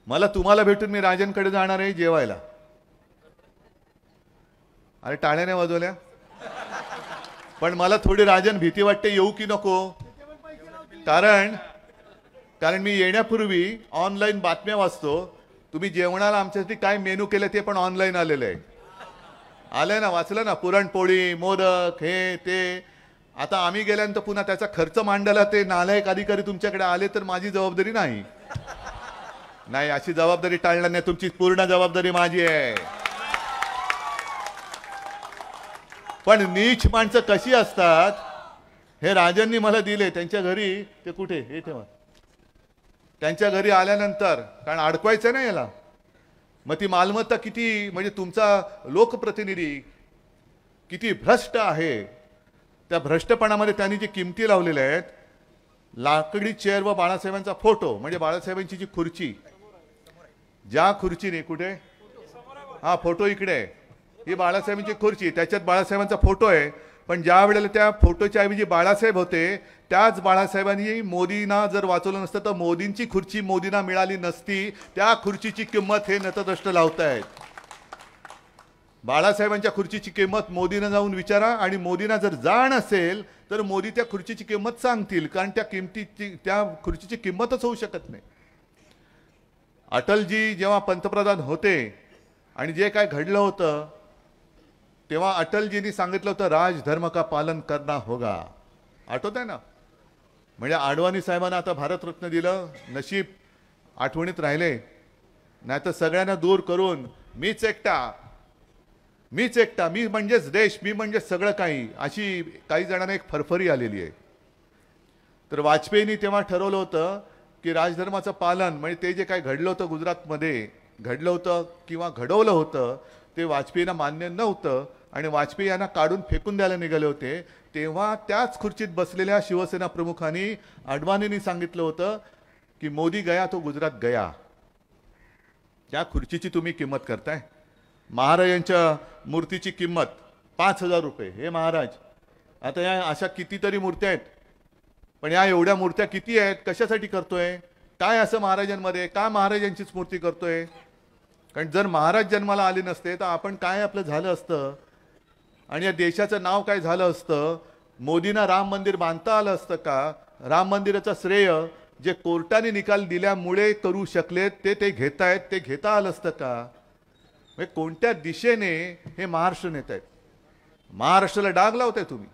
मला तुम्हाला भेटून मी राजनकडे जाणार आहे जेवायला. अरे टाळ्याने वाजवल्या. पण मला थोडी राजन भीती वाटते, येऊ की नको. कारण मी येण्यापूर्वी ऑनलाईन बातम्या वाचतो. तुम्ही जेवणाला आमच्यासाठी काय मेनू केले ते पण ऑनलाईन आलेलं आहे. आलंय ना, वाचलं ना, पुरणपोळी, मोदक, हे ते. आता आम्ही गेल्यानंतर पुन्हा त्याचा खर्च मांडायला ते नालायक अधिकारी तुमच्याकडे आले तर माझी जबाबदारी नाही. नाही, अशी जबाबदारी टाळणार नाही. तुमची पूर्ण जबाबदारी माझी आहे. पण नीच माणसं कशी असतात हे राजांनी मला दिले. त्यांच्या घरी ते कुठे हे तेव्हा त्यांच्या घरी आल्यानंतर, कारण अडकवायचं नाही याला, मग ती मालमत्ता किती, म्हणजे तुमचा लोकप्रतिनिधी किती भ्रष्ट आहे, त्या भ्रष्टपणामध्ये त्यांनी जी किमती लावलेल्या आहेत, लाकडी चेअर व बाळासाहेबांचा फोटो, म्हणजे बाळासाहेबांची जी खुर्ची, ज्या खुर्चीने कुठे, हा फोटो इकडे आहे, ही बाळासाहेबांची खुर्ची, त्याच्यात बाळासाहेबांचा फोटो आहे. पण ज्या वेळेला त्या फोटोच्या ऐवजी बाळासाहेब होते, त्याच बाळासाहेबांनी मोदींना जर वाचवलं नसतं तर मोदींची खुर्ची मोदींना मिळाली नसती. त्या खुर्चीची किंमत हे नतद्रष्ट लावतायत. बाळासाहेबांच्या खुर्चीची किंमत मोदींना जाऊन विचारा, आणि मोदींना जर जाण असेल तर मोदी त्या खुर्चीची किंमत सांगतील, कारण त्या खुर्चीची किंमतच होऊ शकत नाही. अटलजी जेव्हा पंतप्रधान होते आणि जे काय घडलं होतं तेव्हा अटलजींनी सांगितलं होतं राजधर्म का पालन करना होगा. आठवत आहे ना. म्हणजे आडवाणी साहेबांना आता भारतरत्न दिलं, नशीब आठवणीत राहिले, नाही तर सगळ्यांना दूर करून मीच एकटा, मी म्हणजेच देश, मी म्हणजे सगळं काही, अशी काही जणांना एक फरफरी आलेली आहे. तर वाजपेयींनी तेव्हा ठरवलं होतं की राजधर्माचं पालन, म्हणजे ते जे काही घडलं होतं गुजरातमध्ये घडलं होतं किंवा घडवलं होतं ते वाजपेयींना मान्य नव्हतं, आणि वाजपेयी यांना काढून फेकून द्यायला निघाले होते. तेव्हा त्याच खुर्चीत बसलेल्या शिवसेना प्रमुखांनी, अडवाणींनी सांगितलं होतं की मोदी गया तो गुजरात गया. त्या खुर्चीची तुम्ही किंमत करताय. महाराजांच्या मूर्तीची किंमत 5,000 रुपये. हे महाराज, आता या अशा कितीतरी मूर्त्या आहेत, पण या एवढ्या मूर्त्या किती आहेत, कशासाठी करतोय, काय असं महाराजांमध्ये, का महाराजांचीच मूर्ती करतोय. कारण जर महाराज जन्माला आले नसते तर आपण काय आपलं झालं असतं, आणि या देशाचं नाव काय झालं असतं. मोदींना राम मंदिर बांधता आलं असतं का. राम मंदिराचं श्रेय जे कोर्टाने निकाल दिल्यामुळे करू शकलेत ते घेतायत, ते घेता आलं असतं का. म्हणजे कोणत्या दिशेने हे महाराष्ट्र नेत आहेत. महाराष्ट्राला डाग लावताय तुम्ही.